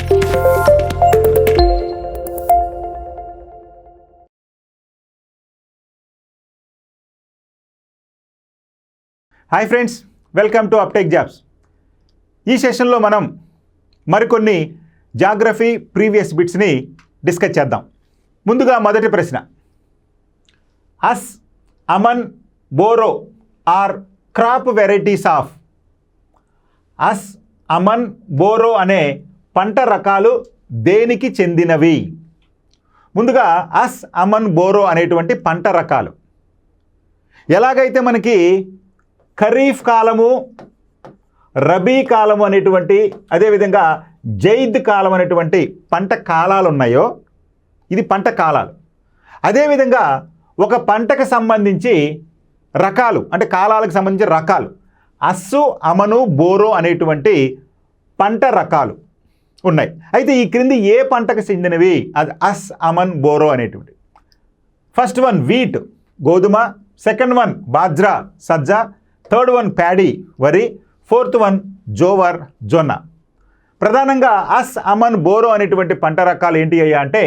Hi friends, welcome to అప్టెక్ jobs. ఈ సెషన్లో మనం మరికొన్ని జాగ్రఫీ ప్రీవియస్ బిట్స్ని డిస్కస్ చేద్దాం. ముందుగా మొదటి ప్రశ్న, Aus, Aman, Boro are crop varieties of. Aus, Aman, Boro అనే పంట రకాలు దేనికి చెందినవి? ముందుగా అస్, అమన్, బోరో అనేటువంటి పంట రకాలు ఎలాగైతే మనకి ఖరీఫ్ కాలము, రబీ కాలము అనేటువంటి, అదేవిధంగా జైద్ కాలం అనేటువంటి పంట కాలాలు ఉన్నాయో, ఇది పంట కాలాలు. అదేవిధంగా ఒక పంటకు సంబంధించి రకాలు, అంటే కాలాలకు సంబంధించి రకాలు, అస్సు, అమను, బోరో అనేటువంటి పంట రకాలు ఉన్నాయి. అయితే ఈ క్రింది ఏ పంటకు చెందినవి? అది అస్, అమన్, బోరో అనేటువంటి. ఫస్ట్ వన్ వీట్, గోధుమ. సెకండ్ వన్ బాజ్రా, సజ్జ. థర్డ్ వన్ ప్యాడీ, వరి. ఫోర్త్ వన్ జోవర్, జొన్న. ప్రధానంగా అస్, అమన్, బోరో అనేటువంటి పంట రకాలు ఏంటి అయ్యా అంటే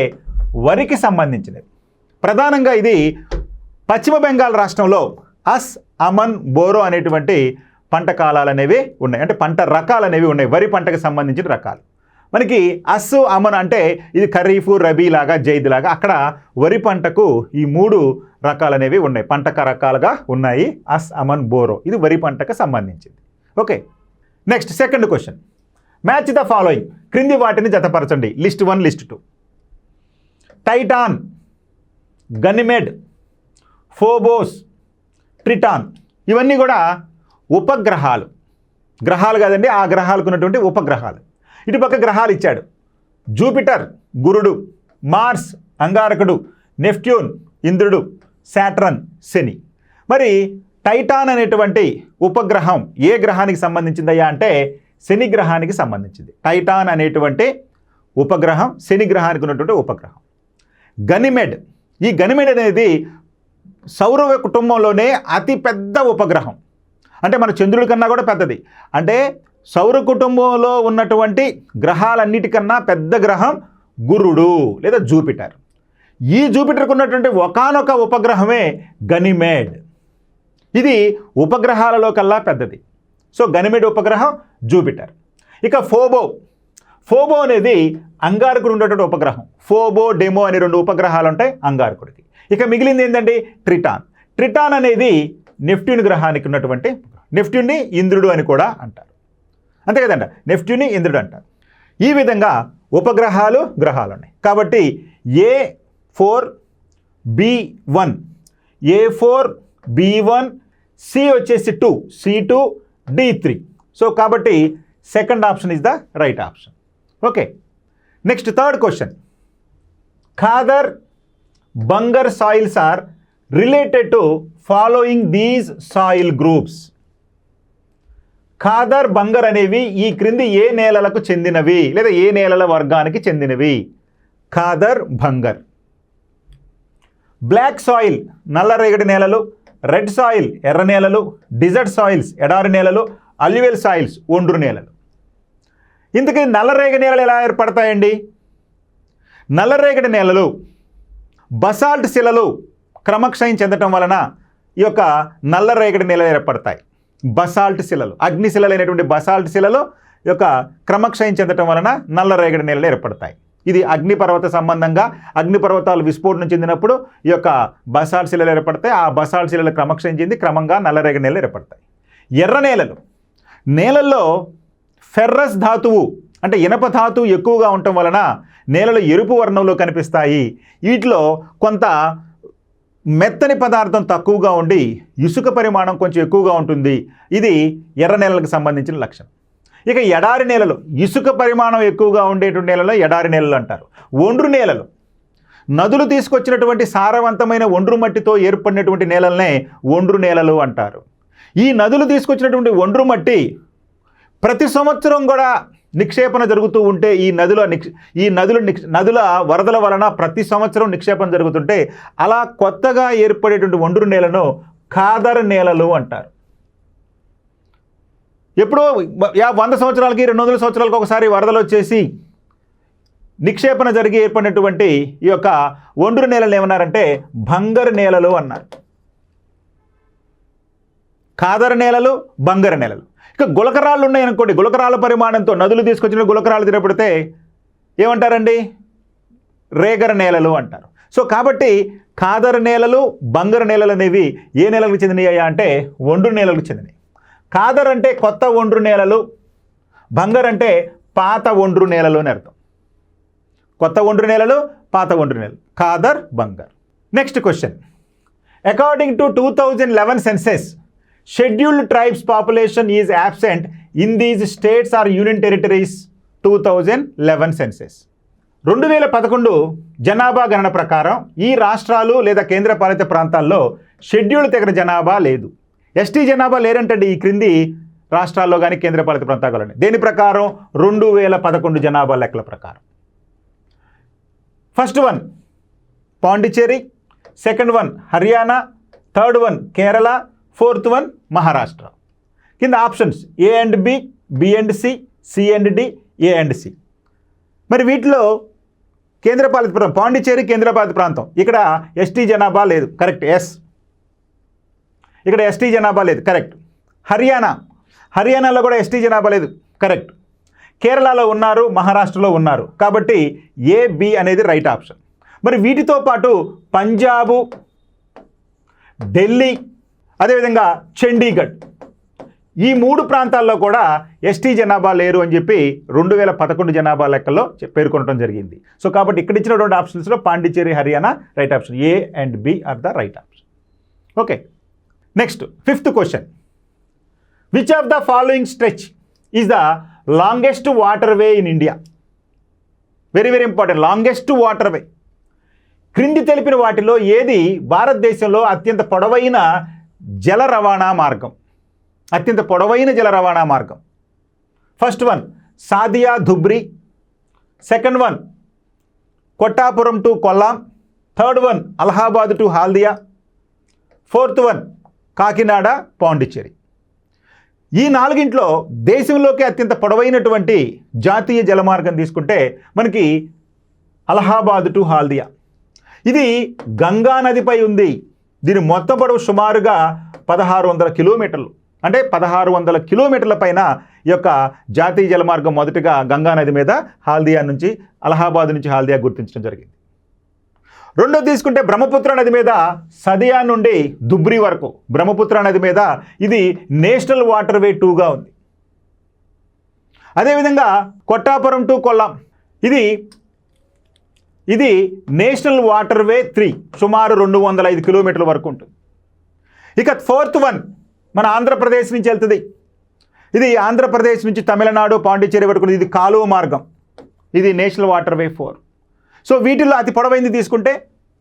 వరికి సంబంధించినవి. ప్రధానంగా ఇది పశ్చిమ బెంగాల్ రాష్ట్రంలో అస్, అమన్, బోరో అనేటువంటి పంట కాలాలు అనేవి ఉన్నాయి, అంటే పంట రకాలు అనేవి ఉన్నాయి, వరి పంటకు సంబంధించిన రకాలు. మనకి అస్సు, అమన్ అంటే ఇది ఖరీఫు, రబీ లాగా, జైద్ లాగా. అక్కడ వరి పంటకు ఈ మూడు రకాలు అనేవి ఉన్నాయి, పంట రకాలుగా ఉన్నాయి. అస్, అమన్, బోరో ఇది వరి పంటకు సంబంధించింది. Okay, next second question, match the following. క్రింది వాటిని జతపరచండి. List 1, list 2. Titan, Ganymede, Phobos, Triton ఇవన్నీ కూడా ఉపగ్రహాలు. గ్రహాలు కాదండి, ఆ గ్రహాలకు ఉన్నటువంటి ఉపగ్రహాలు. ఇటుపక్క గ్రహాలు ఇచ్చాడు. జూపిటర్ గురుడు, మార్స్ అంగారకుడు, నెప్ట్యూన్ ఇంద్రుడు, శాటర్న్ శని. మరి టైటాన్ అనేటువంటి ఉపగ్రహం ఏ గ్రహానికి సంబంధించిందయ్యా అంటే శని గ్రహానికి సంబంధించింది. టైటాన్ అనేటువంటి ఉపగ్రహం శని గ్రహానికి ఉన్నటువంటి ఉపగ్రహం. గనిమెడ్, ఈ గనిమెడ్ అనేది సౌర కుటుంబంలోనే అతి పెద్ద ఉపగ్రహం, అంటే మన చంద్రుడి కన్నా కూడా పెద్దది. అంటే సౌర కుటుంబంలో ఉన్నటువంటి గ్రహాలన్నిటికన్నా పెద్ద గ్రహం గురుడు లేదా జూపిటర్. ఈ జూపిటర్కు ఉన్నటువంటి ఒకానొక ఉపగ్రహమే గనిమెడ్. ఇది ఉపగ్రహాలలో కల్లా పెద్దది. సో గనిమెడ్ ఉపగ్రహం జూపిటర్. ఇక ఫోబో అనేది అంగారకుడు ఉన్నటువంటి ఉపగ్రహం. ఫోబో, డెమో అనే 2 ఉపగ్రహాలు ఉంటాయి అంగారకుడికి. ఇక మిగిలింది ఏంటంటే ట్రిటాన్ అనేది నెప్ట్యూన్ గ్రహానికి ఉన్నటువంటి, నెప్ట్యూన్ని ఇంద్రుడు అని కూడా అంటారు, అంతే కదంట, నెప్ట్యూన్ని ఇంద్రుడు అంటారు. ఈ విధంగా ఉపగ్రహాలు, గ్రహాలు ఉన్నాయి. కాబట్టి A4 B1, A4 B1, C వచ్చేసి 2, C2 D3. సో కాబట్టి second option is the right option. Okay, next third question, Khadar, Bangar soils are related to following these soil groups. Khadar, Bangar అనేవి ఈ క్రింది ఏ నేలలకు చెందినవి లేదా ఏ నేలల వర్గానికి చెందినవి? ఖాదర్, బంగర్. బ్లాక్ సాయిల్ నల్లరేగడి నేలలు, రెడ్ సాయిల్ ఎర్ర నేలలు, డిజర్ట్ సాయిల్స్ ఎడారి నేలలు, అల్యూవల్ సాయిల్స్ ఒండ్రు నేలలు. ఇందుకే నల్లరేగడి నేలలు ఎలా ఏర్పడతాయండి? నల్లరేగడి నేలలు బసాల్ట్ శిలలు క్రమక్షయం చెందటం వలన ఈ యొక్క నల్లరేగడి నేలలు ఏర్పడతాయి. బసాల్ట్ శిలలు, అగ్నిశిలలు అయినటువంటి బసాల్ట్ శిలలు యొక్క క్రమక్షయం చెందటం వలన నల్లరేగడి నేలలు ఏర్పడతాయి. ఇది అగ్నిపర్వత సంబంధంగా, అగ్నిపర్వతాలు విస్ఫోటనం చెందినప్పుడు ఈ యొక్క బసాల్ట్ శిలలు ఏర్పడతాయి. ఆ బసాల్ట్ శిలలు క్రమక్షయం చెంది క్రమంగా నల్లరేగడి నేలలు ఏర్పడతాయి. ఎర్ర నేలలు, నేలల్లో ఫెర్రస్ ధాతువు అంటే ఇనప ధాతువు ఎక్కువగా ఉండటం వలన నేలలు ఎరుపు వర్ణంలో కనిపిస్తాయి. వీటిలో కొంత మెత్తని పదార్థం తక్కువగా ఉండి ఇసుక పరిమాణం కొంచెం ఎక్కువగా ఉంటుంది. ఇది ఎర్ర నేలలకు సంబంధించిన లక్షణం. ఇక ఎడారి నేలలు, ఇసుక పరిమాణం ఎక్కువగా ఉండేటువంటి నేలలో ఎడారి నేలలు అంటారు. ఒండ్రు నేలలు, నదులు తీసుకొచ్చినటువంటి సారవంతమైన ఒండ్రు మట్టితో ఏర్పడినటువంటి నేలలనే ఒండ్రు నేలలు అంటారు. ఈ నదులు తీసుకొచ్చినటువంటి ఒండ్రు మట్టి ప్రతి సంవత్సరం కూడా నిక్షేపణ జరుగుతూ ఉంటే ఈ నదుల వరదల వలన ప్రతి సంవత్సరం నిక్షేపణ జరుగుతుంటే అలా కొత్తగా ఏర్పడేటువంటి ఒండ్రు నేలను ఖాదర్ నేలలు అంటారు. ఎప్పుడో 100 సంవత్సరాలకి 200 సంవత్సరాలకు ఒకసారి వరదలు వచ్చేసి నిక్షేపణ జరిగి ఏర్పడినటువంటి ఈ యొక్క ఒండ్రు నేలలు ఏమన్నారంటే బంగారు నేలలు అన్నారు. ఖాదర్ నేలలు, బంగారు నేలలు. ఇక గులకరాళ్ళు ఉన్నాయనుకోండి, గులకరాళ్ళ పరిమాణంతో నదులు తీసుకొచ్చిన గులకరాళ్ళు తినపడితే ఏమంటారండి? రేగర నేలలు అంటారు. సో కాబట్టి ఖాదర్ నేలలు, బంగారు నేలలు అనేవి ఏ నేలలకు చెందినవి అంటే ఒండ్రు నేలలకు చెందినవి. ఖాదర్ అంటే కొత్త ఒండ్రు నేలలు, బంగారు అంటే పాత ఒండ్రు నేలలు అని అర్థం. కొత్త ఒండ్రు నేలలు, పాత ఒండ్రు నేలలు, Khadar, Bangar. Next question. According to 2011 census, scheduled tribes population is absent in these states or union territories. 2011 census 2011 జనాభా గణన ప్రకారం ఈ రాష్ట్రాలు లేదా కేంద్రపాలిత ప్రాంతాల్లో షెడ్యూల్ తెగల జనాభా లేదు. ఎస్టీ జనాభా లేరంటండి ఈ క్రింది రాష్ట్రాల్లో కానీ కేంద్రపాలిత ప్రాంతాల్లో. దేని ప్రకారం? 2011 జనాభా లెక్కల ప్రకారం. First one Pondicherry, second one Haryana, third one Kerala, fourth one Maharashtra. కింద options A and B, B and C, C and D, A and C. మరి వీటిలో కేంద్రపాలిత ప్రాంతం పాండిచ్చేరి కేంద్రపాలిత ప్రాంతం. ఇక్కడ ఎస్టీ జనాభా లేదు, కరెక్ట్, ఎస్. ఇక్కడ ఎస్టీ జనాభా లేదు, కరెక్ట్. హర్యానాలో కూడా ఎస్టీ జనాభా లేదు, కరెక్ట్. కేరళలో ఉన్నారు, మహారాష్ట్రలో ఉన్నారు. కాబట్టి ఏ, బి అనేది రైట్ ఆప్షన్. మరి వీటితో పాటు పంజాబు, ఢిల్లీ, అదేవిధంగా చండీగఢ్, ఈ 3 ప్రాంతాల్లో కూడా ఎస్టీ జనాభా లేరు అని చెప్పి 2011 జనాభా లెక్కల్లో పేర్కొనడం జరిగింది. సో కాబట్టి ఇక్కడ ఇచ్చినటువంటి ఆప్షన్స్లో Pondicherry, Haryana right option. A and B are the right option. Okay, next 5th question. Which of the following stretch is the longest water way in India? Very very important. Longest water way. క్రింది తెలిపిన వాటిలో ఏది భారతదేశంలో అత్యంత పొడవైన జల రవాణా మార్గం? అత్యంత పొడవైన జల రవాణా మార్గం. First one Sadiya Dhubri, second one Kottapuram to Kollam, third one Allahabad to Haldia, fourth one Kakinada Pondicherry. ఈ 4గింట్లో దేశంలోకి అత్యంత పొడవైనటువంటి జాతీయ జలమార్గం తీసుకుంటే మనకి అలహాబాద్ టు హాల్దియా. ఇది గంగా నదిపై ఉంది. దీని మొత్తం పొడవు సుమారుగా 1600 కిలోమీటర్లు. అంటే 1600 కిలోమీటర్ల పైన ఈ యొక్క జాతీయ జలమార్గం మొదటగా గంగా నది మీద హాల్దియా నుంచి, అలహాబాద్ నుంచి హాల్దియా గుర్తించడం జరిగింది. రెండోది తీసుకుంటే బ్రహ్మపుత్ర నది మీద సదియా నుండి ధుబ్రీ వరకు బ్రహ్మపుత్ర నది మీద ఇది నేషనల్ వాటర్ వే 2గా ఉంది. అదేవిధంగా కొట్టాపురం టు కొల్లాం ఇది నేషనల్ వాటర్ వే 3, సుమారు 205 కిలోమీటర్ల వరకు ఉంటుంది. ఇక ఫోర్త్ వన్ మన ఆంధ్రప్రదేశ్ నుంచి వెళ్తుంది. ఇది ఆంధ్రప్రదేశ్ నుంచి తమిళనాడు, పాండిచ్చేరి వరకు ఇది కాలువ మార్గం. ఇది నేషనల్ వాటర్ వే 4. సో వీటిల్లో అతి పొడవైంది తీసుకుంటే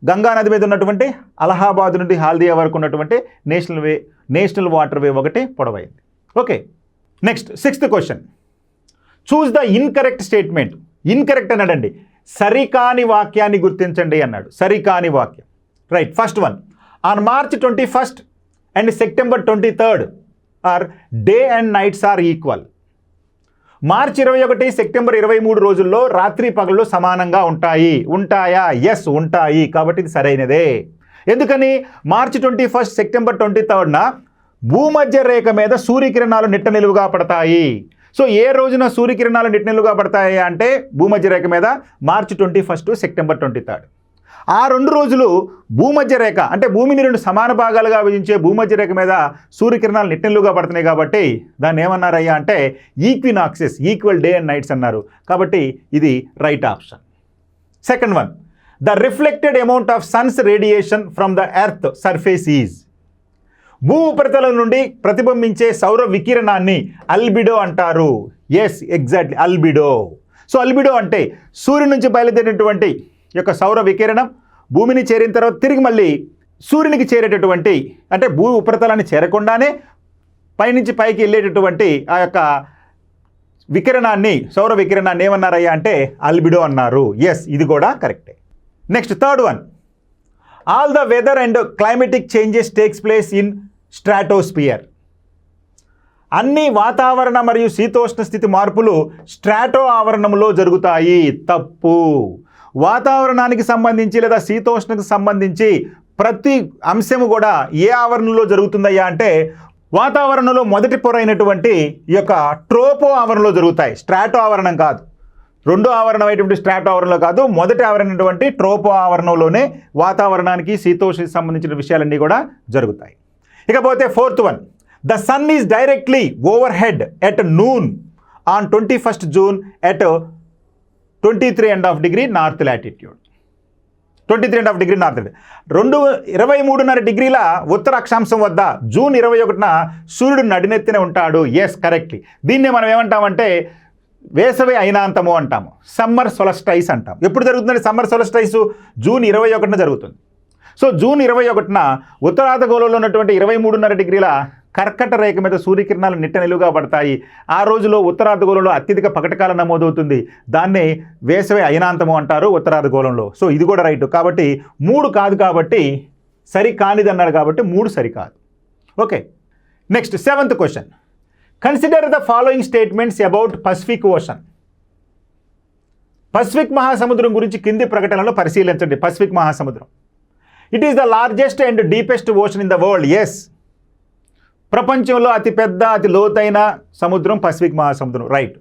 గంగా నది మీద ఉన్నటువంటి అలహాబాద్ నుండి హాల్దియా వరకు ఉన్నటువంటి నేషనల్ వాటర్ వే 1 పొడవైంది. Okay, next 6th question. Choose the incorrect statement. Incorrect అన్నాడండి, సరికాని వాక్యాన్ని గుర్తించండి అన్నాడు. సరికాని వాక్యం. Right. First one, on March 21 and September 23 are day and nights are equal. మార్చి 21, సెప్టెంబర్ 23 రోజుల్లో రాత్రి పగళ్ళు సమానంగా ఉంటాయా? ఎస్, ఉంటాయి. కాబట్టి ఇది సరైనదే. ఎందుకని? మార్చి 21, సెప్టెంబర్ 23న భూమధ్య రేఖ మీద సూర్యకిరణాలు నిట్ట నిలువుగా పడతాయి. సో ఏ రోజున సూర్యకిరణాలు నిట్ట నిలువుగా పడతాయి అంటే భూమధ్య రేఖ మీద మార్చి 21, సెప్టెంబర్ 23. ఆ 2 రోజులు భూమధ్య రేఖ అంటే భూమిని 2 సమాన భాగాలుగా విభజించే భూమధ్య రేఖ మీద సూర్యకిరణాలు నిట్టెల్లుగా పడుతున్నాయి కాబట్టి దాన్ని ఏమన్నారయ్యా అంటే equinoxes, equal day and nights అన్నారు. కాబట్టి ఇది right option. Second one, the reflected amount of sun's radiation from the earth surface is. భూ ఉపరితలం నుండి ప్రతిబింబించే సౌర వికిరణాన్ని అల్బిడో అంటారు. Yes, exactly, albedo. So albedo అంటే సూర్యుడి నుంచి బయలుదేరినటువంటి యొక్క సౌర వికిరణం భూమిని చేరిన తర్వాత తిరిగి మళ్ళీ సూర్యునికి చేరేటటువంటి, అంటే భూ ఉపరితలాన్ని చేరకుండానే పైనుంచి పైకి వెళ్ళేటటువంటి ఆ యొక్క వికిరణాన్ని, సౌర వికిరణాన్ని ఏమన్నారయ్యా అంటే అల్బిడో అన్నారు. ఎస్, ఇది కూడా కరెక్టే. Next third one, all the weather and climatic changes takes place in stratosphere. అన్ని వాతావరణ మరియు శీతోష్ణ స్థితి మార్పులు స్ట్రాటో ఆవరణంలో జరుగుతాయి. తప్పు. వాతావరణానికి సంబంధించి లేదా శీతోష్ణకు సంబంధించి ప్రతి అంశము కూడా ఏ ఆవరణలో జరుగుతుందయ్యా అంటే వాతావరణంలో మొదటి పొర అయినటువంటి ఈ యొక్క ట్రోపో ఆవరణలో జరుగుతాయి. స్ట్రాటో ఆవరణం కాదు. రెండో ఆవరణం అయినటువంటి స్ట్రాటో ఆవరణలో కాదు, మొదటి ఆవరణమైనటువంటి ట్రోపో ఆవరణంలోనే వాతావరణానికి శీతోష్ణకి సంబంధించిన విషయాలన్నీ కూడా జరుగుతాయి. ఇకపోతే fourth one, the sun is directly overhead at noon on 21st June at 23.5 north latitude. 23.5 degree north, 23.5 డిగ్రీల ఉత్తర అక్షాంశం వద్ద జూన్ 21న సూర్యుడు నడినెత్తిన ఉంటాడు. Yes, correctly. దీన్నే మనం ఏమంటామంటే వేసవి అయినాంతము అంటాము, సమ్మర్ సొలస్టైస్ అంటాం. ఎప్పుడు జరుగుతుందంటే సమ్మర్ సొలస్టైస్ జూన్ 21న జరుగుతుంది. సో జూన్ 21న ఉత్తరార్ధగోళంలో ఉన్నటువంటి 23.5 డిగ్రీల కర్కట రేఖ మీద సూర్యకిరణాలు నిట్ట నిలువుగా పడతాయి. ఆ రోజులో ఉత్తరార్ధగోళంలో అత్యధిక పగటికాలం నమోదవుతుంది. దాన్నే వేసవి అయినాంతము అంటారు ఉత్తరార్ధగోళంలో. సో ఇది కూడా రైట్. కాబట్టి 3 కాదు, కాబట్టి సరి కానిది అన్నాడు, కాబట్టి 3 సరికాదు. Okay, next 7th question. Consider the following statements about Pacific Ocean. Pacific మహాసముద్రం గురించి కింది ప్రకటనలో పరిశీలించండి. పసిఫిక్ మహాసముద్రం, it is the largest and deepest ocean in the world. Yes, ప్రపంచంలో అతిపెద్ద అతి లోతైన సముద్రం పసిఫిక్ మహాసముద్రం. Right.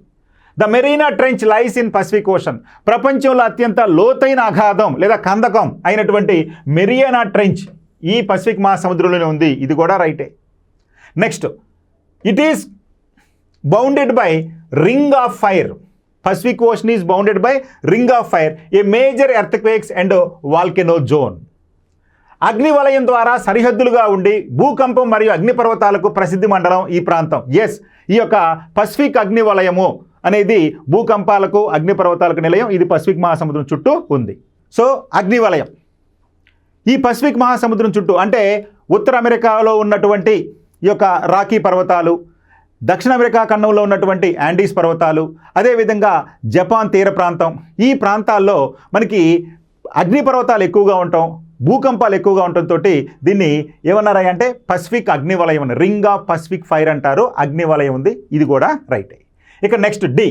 The Mariana trench lies in Pacific Ocean. ప్రపంచంలో అత్యంత లోతైన అగాధం లేదా కందకం అయినటువంటి మెరీనా ట్రెంచ్ ఈ పసిఫిక్ మహాసముద్రంలోనే ఉంది. ఇది కూడా రైటే. Next, it is bounded by ring of fire. Pacific Ocean is bounded by ring of fire, a major earthquakes and volcano zone. అగ్నివలయం ద్వారా సరిహద్దులుగా ఉండి భూకంపం మరియు అగ్నిపర్వతాలకు ప్రసిద్ధి మండలం ఈ ప్రాంతం. ఎస్, ఈ యొక్క పసిఫిక్ అగ్నివలయము అనేది భూకంపాలకు అగ్నిపర్వతాలకు నిలయం. ఇది పసిఫిక్ మహాసముద్రం చుట్టూ ఉంది. సో అగ్నివలయం ఈ పసిఫిక్ మహాసముద్రం చుట్టూ, అంటే ఉత్తర అమెరికాలో ఉన్నటువంటి ఈ యొక్క రాకీ పర్వతాలు, దక్షిణ అమెరికా ఖండంలో ఉన్నటువంటి యాండీస్ పర్వతాలు, అదేవిధంగా జపాన్ తీర ప్రాంతం, ఈ ప్రాంతాల్లో మనకి అగ్నిపర్వతాలు ఎక్కువగా ఉండటం, భూకంపాలు ఎక్కువగా ఉండటంతో దీన్ని ఏమన్నారా అంటే పసిఫిక్ అగ్నివలయం అని, రింగ్ ఆఫ్ పసిఫిక్ ఫైర్ అంటారు. అగ్నివలయం ఉంది, ఇది కూడా రైట్. ఇక next D,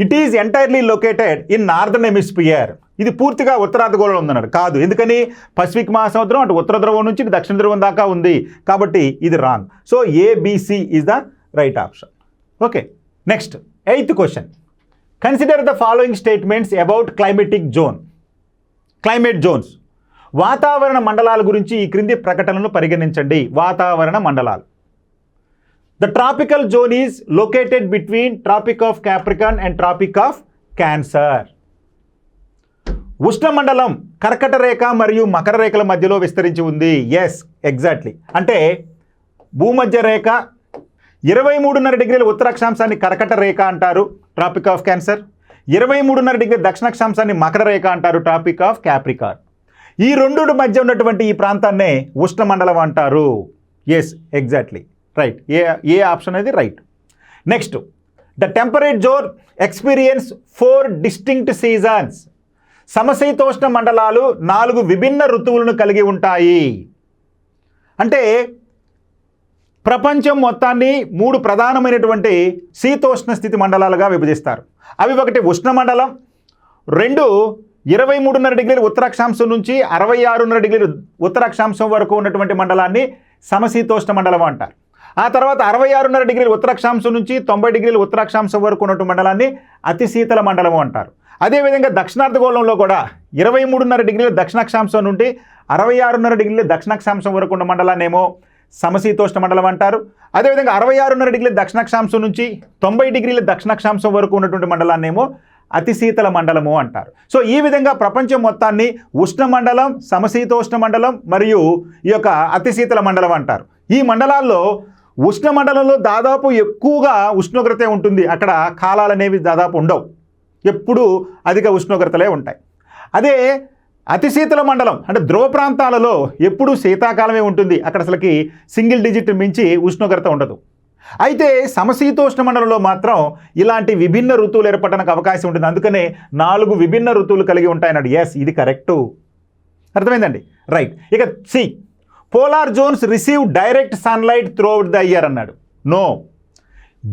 it is entirely located in northern hemisphere. ఇది పూర్తిగా ఉత్తరార్ధగోళంలో ఉందన్నాడు. కాదు, ఎందుకని పసిఫిక్ మహాసముద్రం అటు ఉత్తర ధ్రువం నుంచి దక్షిణ ధ్రువం దాకా ఉంది, కాబట్టి ఇది wrong. So ABC is the right option. Okay, next 8th question. Consider the following statements about climatic zone. Climate zones, వాతావరణ మండలాల గురించి ఈ క్రింది ప్రకటనలను పరిగణించండి. వాతావరణ మండలాలు. The tropical zone is located between tropic of Capricorn and tropic of Cancer. ఉష్ణమండలం కర్కట రేఖ మరియు మకర రేఖల మధ్యలో విస్తరించి ఉంది. Yes, exactly. అంటే భూమధ్య రేఖ 23.5 డిగ్రీల ఉత్తర అక్షాంశాన్ని కర్కట రేఖ అంటారు, ట్రాపిక్ ఆఫ్ క్యాన్సర్. 23.5 డిగ్రీ దక్షిణ అక్షాంశాన్ని మకర రేఖ అంటారు, ట్రాపిక్ ఆఫ్ క్యాప్రికాన్. ఈ రెండు మధ్య ఉన్నటువంటి ఈ ప్రాంతాన్నే ఉష్ణమండలం అంటారు. Yes, exactly right. A option అనేది right. Next, the temperate zone experience 4 distinct seasons. సమశీతోష్ణ మండలాలు 4 విభిన్న ఋతువులను కలిగి ఉంటాయి. అంటే ప్రపంచం మొత్తాన్ని 3 ప్రధానమైనటువంటి శీతోష్ణ స్థితి మండలాలుగా విభజిస్తారు. అవి ఒకటి ఉష్ణమండలం, 2 23.5 డిగ్రీల ఉత్తరాక్షాంశం నుంచి 66.5 డిగ్రీల ఉత్తరాక్షాంశం వరకు ఉన్నటువంటి మండలాన్ని సమశీతోష్ణ మండలం అంటారు. ఆ తర్వాత 66.5 డిగ్రీల ఉత్తరాక్షాంశం నుంచి 90 డిగ్రీల ఉత్తరాక్షాంశం వరకు ఉన్నటువంటి మండలాన్ని అతి శీతల మండలం అంటారు. అదేవిధంగా దక్షిణార్ధగోళంలో కూడా 23.5 డిగ్రీల దక్షిణాక్షాంశం నుండి 66.5 డిగ్రీల దక్షిణాక్షాంశం వరకు ఉన్న మండలాన్ని ఏమో సమశీతోష్ణ మండలం అంటారు. అదేవిధంగా 66.5 డిగ్రీల దక్షిణాక్షాంశం నుంచి 90 డిగ్రీల దక్షిణాక్షాంశం వరకు ఉన్నటువంటి మండలాన్ని ఏమో అతి శీతల మండలము అంటారు. సో ఈ విధంగా ప్రపంచం మొత్తాన్ని ఉష్ణమండలం, సమశీతోష్ణ మండలం మరియు ఈ యొక్క అతి శీతల మండలం అంటారు. ఈ మండలాల్లో ఉష్ణమండలంలో దాదాపు ఎక్కువగా ఉష్ణోగ్రత ఉంటుంది. అక్కడ కాలాలు అనేవి దాదాపు ఉండవు, ఎప్పుడూ అధిక ఉష్ణోగ్రతలే ఉంటాయి. అదే అతి శీతల మండలం అంటే ధ్రువ ప్రాంతాలలో ఎప్పుడూ శీతాకాలమే ఉంటుంది, అక్కడ అసలుకి సింగిల్ డిజిట్ మించి ఉష్ణోగ్రత ఉండదు. అయితే సమశీతోష్ణ మండలంలో మాత్రం ఇలాంటి విభిన్న ఋతువులు ఏర్పడడానికి అవకాశం ఉంటుంది. అందుకనే 4 విభిన్న ఋతువులు కలిగి ఉంటాయన్నాడు. ఎస్, ఇది కరెక్టు. అర్థమైందండి, రైట్. ఇక C, polar zones receive direct sunlight throughout the year అన్నాడు. నో,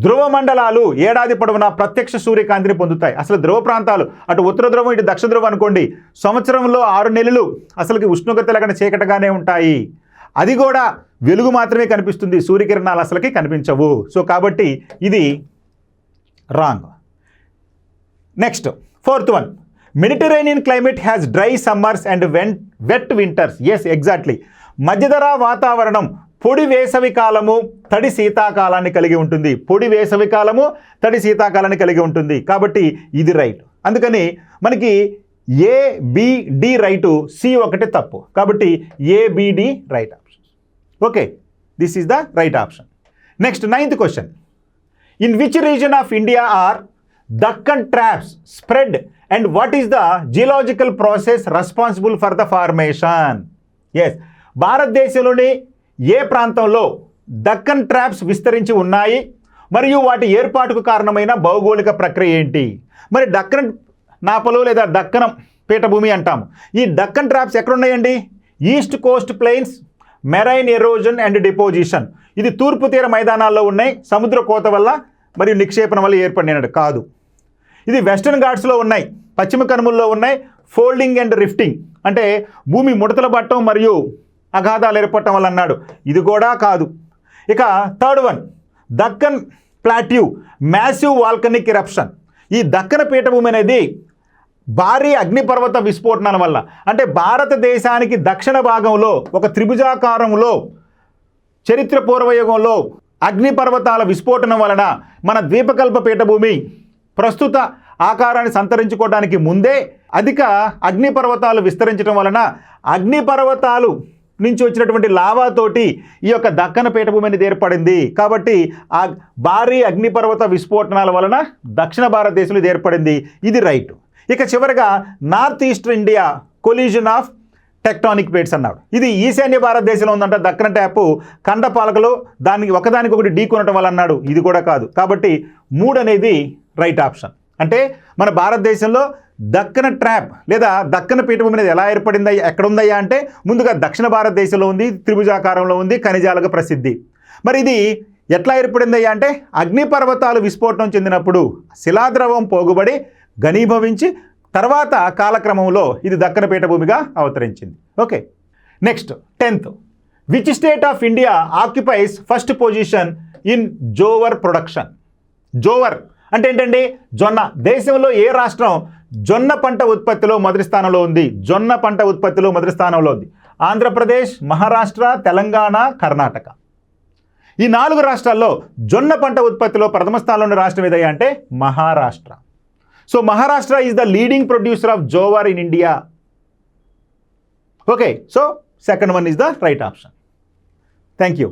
ధ్రువ మండలాలు ఏడాది పొడవునా ప్రత్యక్ష సూర్యకాంతిని పొందుతాయి. అసలు ధ్రువ ప్రాంతాలు అటు ఉత్తర ధ్రువం ఇటు దక్షిణ ధ్రువం అనుకోండి, సంవత్సరంలో 6 నెలలు అసలుకి ఉష్ణోగ్రత లేకుండా చీకటగానే ఉంటాయి. అది కూడా వెలుగు మాత్రమే కనిపిస్తుంది, సూర్యకిరణాలు అసలుకి కనిపించవు. సో కాబట్టి ఇది wrong. Next 4th one, Mediterranean climate has dry summers and wet winters. Yes, exactly. మధ్యధరా వాతావరణం పొడి వేసవి కాలము తడి శీతాకాలాన్ని కలిగి ఉంటుంది. పొడి వేసవి కాలము తడి శీతాకాలాన్ని కలిగి ఉంటుంది. కాబట్టి ఇది రైట్. అందుకని మనకి ABD రైటు, C ఒకటి తప్పు. కాబట్టి ABD right option. Okay, this is the right option. Next 9th question. In which region of India are Deccan traps spread and what is the geological process responsible for the formation? Yes, భారతదేశంలోని ఏ ప్రాంతంలో Deccan traps విస్తరించి ఉన్నాయి మరియు వాటి ఏర్పాటుకు కారణమైన భౌగోళిక ప్రక్రియ ఏంటి? మరి దక్కన్ నాపలు లేదా దక్కనం పీఠభూమి అంటాము. ఈ దక్కన్ ట్రాప్స్ ఎక్కడున్నాయండి? East coast plains, marine erosion and deposition. ఇది తూర్పు తీర మైదానాల్లో ఉన్నాయి, సముద్ర కోత వల్ల మరియు నిక్షేపణ వల్ల ఏర్పడినట్టు కాదు. ఇది వెస్టర్న్ ఘాట్స్లో ఉన్నాయి, పశ్చిమ కనుమల్లో ఉన్నాయి, ఫోల్డింగ్ అండ్ రిఫ్టింగ్ అంటే భూమి ముడతలు పట్టడం మరియు అగాధాలు ఏర్పడటం వల్ల అన్నాడు. ఇది కూడా కాదు. ఇక 3rd one, Deccan plateau massive volcanic eruption. ఈ దక్కన పీఠభూమి అనేది భారీ అగ్నిపర్వత విస్ఫోటనాల వల్ల, అంటే భారతదేశానికి దక్షిణ భాగంలో ఒక త్రిభుజాకారంలో చరిత్ర పూర్వయుగంలో అగ్నిపర్వతాల విస్ఫోటనం వలన మన ద్వీపకల్ప పీఠభూమి ప్రస్తుత ఆకారాన్ని సంతరించుకోవడానికి ముందే అధిక అగ్నిపర్వతాలు విస్తరించడం వలన అగ్నిపర్వతాలు నుంచి వచ్చినటువంటి లావాతోటి ఈ యొక్క దక్కన పీఠభూమి అనేది ఏర్పడింది. కాబట్టి ఆ భారీ అగ్నిపర్వత విస్ఫోటనాల వలన దక్షిణ భారతదేశంలో ఇది ఏర్పడింది. ఇది రైట్. ఇక చివరిగా north east India collision of tectonic plates అన్నాడు. ఇది ఈశాన్య భారతదేశంలో ఉందంట దక్కన ట్యాపు, ఖండపాలకలో దానికి ఒకదానికొకటి ఢీకొనటం వల్ల అన్నాడు. ఇది కూడా కాదు. కాబట్టి 3 అనేది రైట్ ఆప్షన్. అంటే మన భారతదేశంలో దక్కన ట్రాప్ లేదా దక్కన పీఠభూమి అనేది ఎలా ఏర్పడిందా, ఎక్కడ ఉందయ్యా అంటే ముందుగా దక్షిణ భారతదేశంలో ఉంది, త్రిభుజాకారంలో ఉంది, ఖనిజాలుగా ప్రసిద్ధి. మరి ఇది ఎట్లా ఏర్పడిందయ్యా అంటే అగ్నిపర్వతాలు విస్ఫోటనం చెందినప్పుడు శిలాద్రవం పోగుబడి ఘనీభవించి తర్వాత కాలక్రమంలో ఇది దక్కన పీఠభూమిగా అవతరించింది. Okay, next 10th, which state of India occupies first position in jowar production? Jowar అంటే ఏంటండి? జొన్న. దేశంలో ఏ రాష్ట్రం జొన్న పంట ఉత్పత్తిలో మొదటి స్థానంలో ఉంది? జొన్న పంట ఉత్పత్తిలో మొదటి స్థానంలో ఉంది. ఆంధ్రప్రదేశ్, మహారాష్ట్ర, తెలంగాణ, కర్ణాటక. ఈ 4 రాష్ట్రాల్లో జొన్న పంట ఉత్పత్తిలో ప్రథమ స్థానంలో ఉన్న రాష్ట్రం ఏదయ్యా అంటే Maharashtra. So Maharashtra is the leading producer of jowar in India. Okay, so 2nd one is the right option. Thank you.